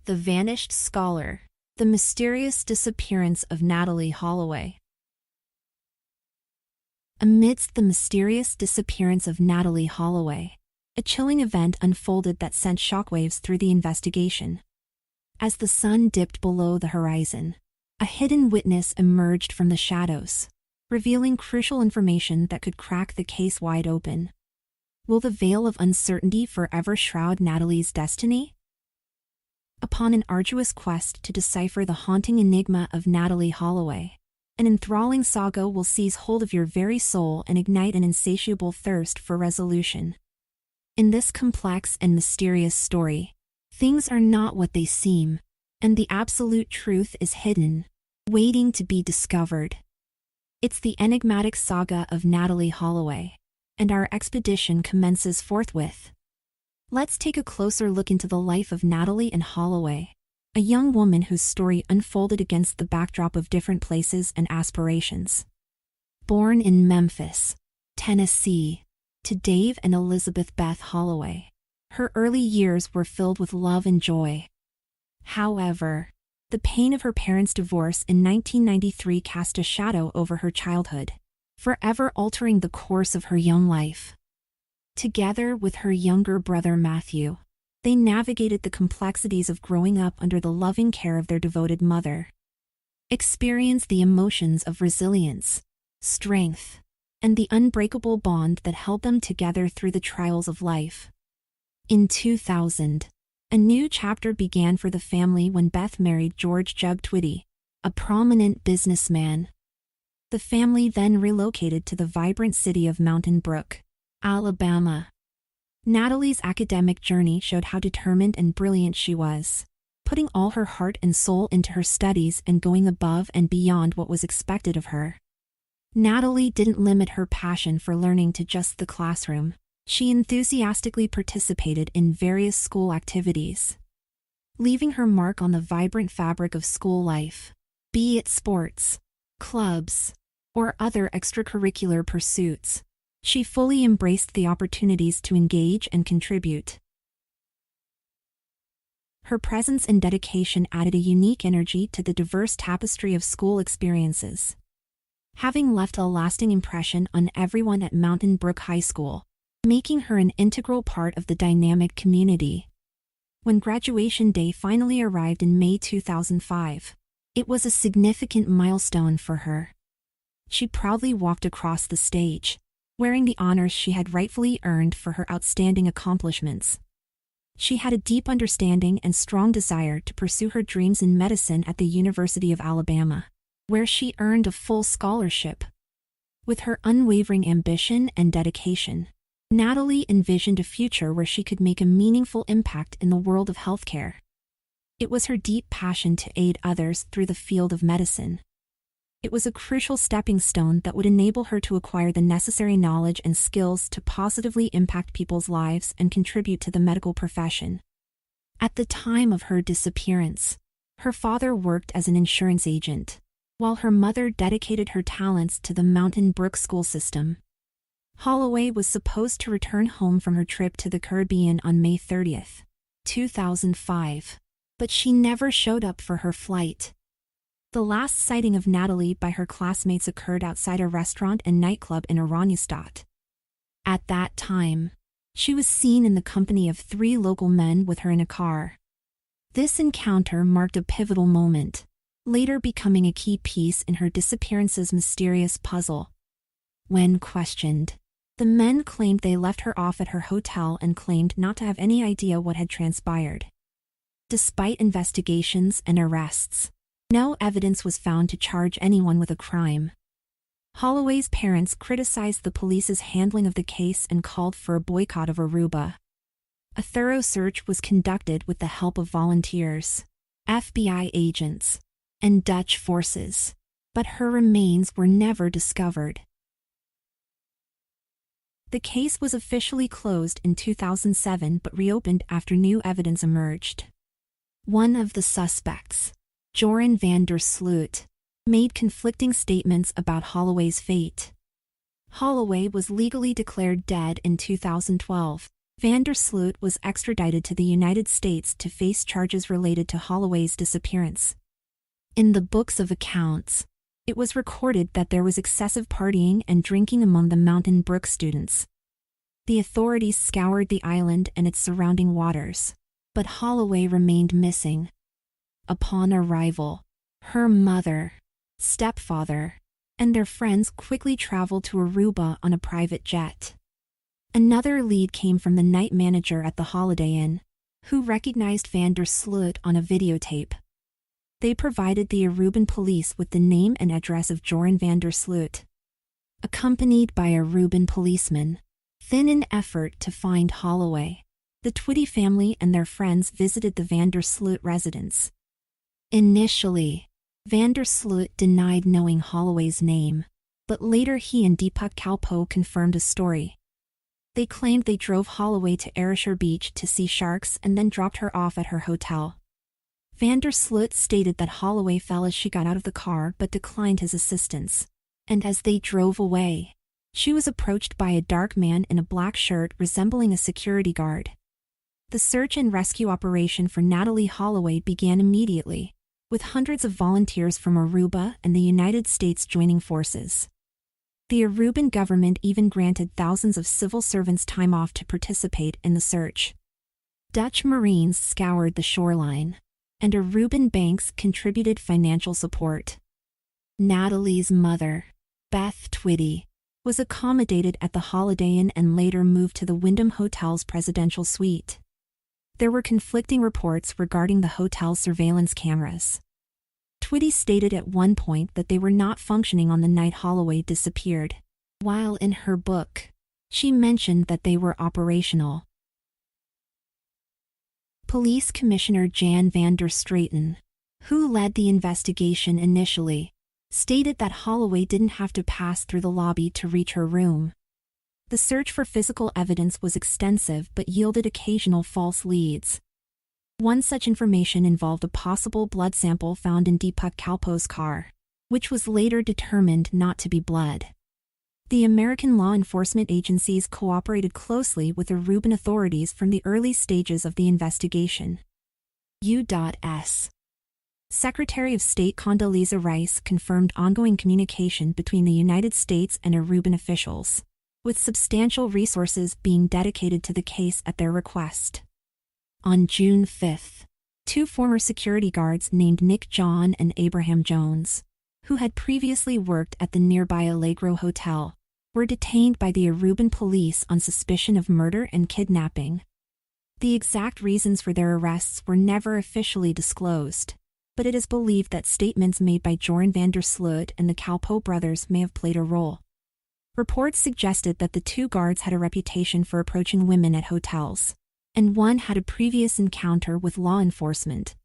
The Vanished Scholar. The Mysterious Disappearance of Natalie Holloway. Amidst the mysterious disappearance of Natalie Holloway, a chilling event unfolded that sent shockwaves through the investigation. As the sun dipped below the horizon, a hidden witness emerged from the shadows, revealing crucial information that could crack the case wide open. Will the veil of uncertainty forever shroud Natalie's destiny? Upon an arduous quest to decipher the haunting enigma of Natalie Holloway, an enthralling saga will seize hold of your very soul and ignite an insatiable thirst for resolution. In this complex and mysterious story, things are not what they seem, and the absolute truth is hidden, waiting to be discovered. It's the enigmatic saga of Natalie Holloway, and our expedition commences forthwith. Let's take a closer look into the life of Natalie and Holloway, a young woman whose story unfolded against the backdrop of different places and aspirations. Born in Memphis, Tennessee, to Dave and Elizabeth Beth Holloway, her early years were filled with love and joy. However, the pain of her parents' divorce in 1993 cast a shadow over her childhood, forever altering the course of her young life. Together with her younger brother Matthew, they navigated the complexities of growing up under the loving care of their devoted mother. Experienced the emotions of resilience, strength, and the unbreakable bond that held them together through the trials of life. In 2000, a new chapter began for the family when Beth married George Jeb Twitty, a prominent businessman. The family then relocated to the vibrant city of Mountain Brook, Alabama. Natalie's academic journey showed how determined and brilliant she was, putting all her heart and soul into her studies and going above and beyond what was expected of her. Natalie didn't limit her passion for learning to just the classroom. She enthusiastically participated in various school activities, leaving her mark on the vibrant fabric of school life, be it sports, clubs, or other extracurricular pursuits. She fully embraced the opportunities to engage and contribute. Her presence and dedication added a unique energy to the diverse tapestry of school experiences, having left a lasting impression on everyone at Mountain Brook High School, making her an integral part of the dynamic community. When graduation day finally arrived in May 2005, it was a significant milestone for her. She proudly walked across the stage, wearing the honors she had rightfully earned for her outstanding accomplishments. She had a deep understanding and strong desire to pursue her dreams in medicine at the University of Alabama, where she earned a full scholarship. With her unwavering ambition and dedication, Natalie envisioned a future where she could make a meaningful impact in the world of healthcare. It was her deep passion to aid others through the field of medicine. It was a crucial stepping stone that would enable her to acquire the necessary knowledge and skills to positively impact people's lives and contribute to the medical profession. At the time of her disappearance, her father worked as an insurance agent, while her mother dedicated her talents to the Mountain Brook school system. Holloway was supposed to return home from her trip to the Caribbean on May 30, 2005, but she never showed up for her flight. The last sighting of Natalie by her classmates occurred outside a restaurant and nightclub in Oranjestad. At that time, she was seen in the company of 3 local men with her in a car. This encounter marked a pivotal moment, later becoming a key piece in her disappearance's mysterious puzzle. When questioned, the men claimed they left her off at her hotel and claimed not to have any idea what had transpired. Despite investigations and arrests, no evidence was found to charge anyone with a crime. Holloway's parents criticized the police's handling of the case and called for a boycott of Aruba. A thorough search was conducted with the help of volunteers, FBI agents, and Dutch forces, but her remains were never discovered. The case was officially closed in 2007 but reopened after new evidence emerged. One of the suspects, Joran van der Sloot, made conflicting statements about Holloway's fate. Holloway was legally declared dead in 2012, Vandersloot was extradited to the United States to face charges related to Holloway's disappearance. In the books of accounts, it was recorded that there was excessive partying and drinking among the Mountain Brook students. The authorities scoured the island and its surrounding waters, but Holloway remained missing. Upon arrival, her mother, stepfather, and their friends quickly traveled to Aruba on a private jet. Another lead came from the night manager at the Holiday Inn, who recognized Vandersloot on a videotape. They provided the Aruban police with the name and address of Joran Vandersloot. Accompanied by Aruban policemen, in an effort to find Holloway, the Twitty family and their friends visited the Vandersloot residence. Initially, Vandersloot denied knowing Holloway's name, but later he and Deepak Kalpoe confirmed a story. They claimed they drove Holloway to Ayrshire Beach to see sharks and then dropped her off at her hotel. Vandersloot stated that Holloway fell as she got out of the car but declined his assistance, and as they drove away, she was approached by a dark man in a black shirt resembling a security guard. The search and rescue operation for Natalee Holloway began immediately, with hundreds of volunteers from Aruba and the United States joining forces. The Aruban government even granted thousands of civil servants time off to participate in the search. Dutch Marines scoured the shoreline, and Aruban banks contributed financial support. Natalee's mother, Beth Twitty, was accommodated at the Holiday Inn and later moved to the Wyndham Hotel's presidential suite. There were conflicting reports regarding the hotel's surveillance cameras. Twitty stated at one point that they were not functioning on the night Holloway disappeared, while in her book, she mentioned that they were operational. Police Commissioner Jan van der Straeten, who led the investigation initially, stated that Holloway didn't have to pass through the lobby to reach her room. The search for physical evidence was extensive but yielded occasional false leads. One such information involved a possible blood sample found in Deepak Kalpoe's car, which was later determined not to be blood. The American law enforcement agencies cooperated closely with Aruban authorities from the early stages of the investigation. U.S. Secretary of State Condoleezza Rice confirmed ongoing communication between the United States and Aruban officials, with substantial resources being dedicated to the case at their request. On June 5, two former security guards named Nick John and Abraham Jones, who had previously worked at the nearby Allegro Hotel, were detained by the Aruban police on suspicion of murder and kidnapping. The exact reasons for their arrests were never officially disclosed, but it is believed that statements made by Joran Vandersloot and the Kalpoe brothers may have played a role. Reports suggested that the two guards had a reputation for approaching women at hotels, and one had a previous encounter with law enforcement.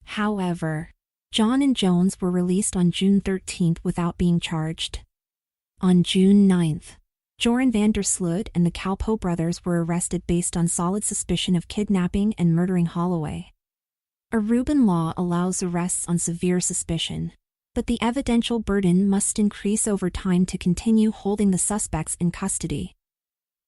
However, John and Jones were released on June 13 without being charged. On June 9, Joran Vandersloot and the Kalpoe brothers were arrested based on solid suspicion of kidnapping and murdering Holloway. Aruban law allows arrests on severe suspicion, but the evidential burden must increase over time to continue holding the suspects in custody.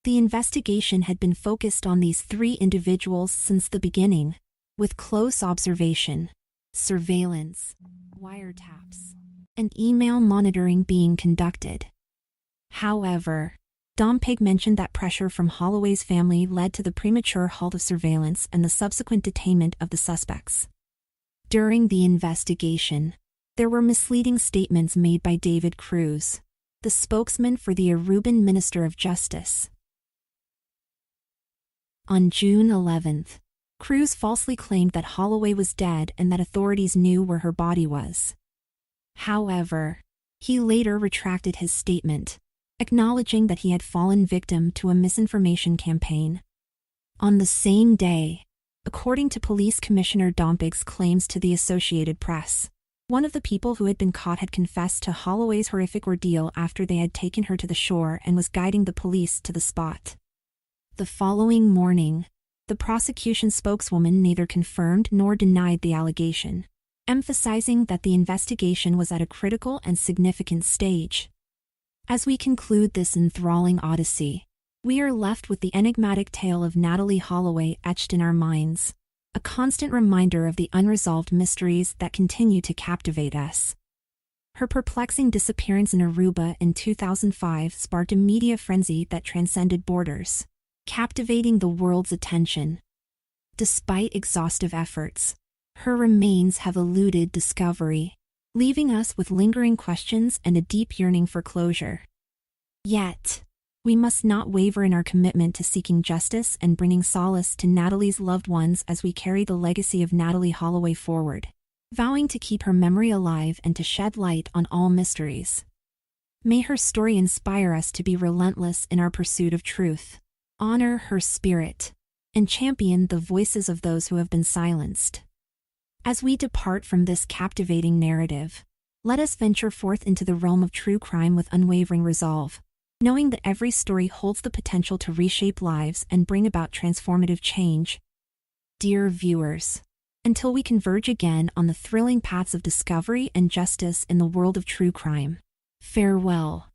The investigation had been focused on these three individuals since the beginning, with close observation, surveillance, wiretaps, and email monitoring being conducted. However, Dompig mentioned that pressure from Holloway's family led to the premature halt of surveillance and the subsequent detainment of the suspects. During the investigation, there were misleading statements made by David Cruz, the spokesman for the Aruban Minister of Justice. On June 11, Cruz falsely claimed that Holloway was dead and that authorities knew where her body was. However, he later retracted his statement, acknowledging that he had fallen victim to a misinformation campaign. On the same day, according to Police Commissioner Dompig's claims to the Associated Press, one of the people who had been caught had confessed to Holloway's horrific ordeal after they had taken her to the shore and was guiding the police to the spot. The following morning, the prosecution spokeswoman neither confirmed nor denied the allegation, emphasizing that the investigation was at a critical and significant stage. As we conclude this enthralling odyssey, We are left with the enigmatic tale of Natalie Holloway etched in our minds, a constant reminder of the unresolved mysteries that continue to captivate us. Her perplexing disappearance in Aruba in 2005 sparked a media frenzy that transcended borders, captivating the world's attention. Despite exhaustive efforts, her remains have eluded discovery, leaving us with lingering questions and a deep yearning for closure. Yet, we must not waver in our commitment to seeking justice and bringing solace to Natalie's loved ones as we carry the legacy of Natalie Holloway forward, vowing to keep her memory alive and to shed light on all mysteries. May her story inspire us to be relentless in our pursuit of truth, honor her spirit, and champion the voices of those who have been silenced. As we depart from this captivating narrative, let us venture forth into the realm of true crime with unwavering resolve, knowing that every story holds the potential to reshape lives and bring about transformative change. Dear viewers, until we converge again on the thrilling paths of discovery and justice in the world of true crime, farewell.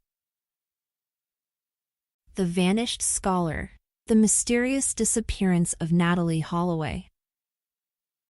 The Vanished Scholar. The Mysterious Disappearance of Natalie Holloway.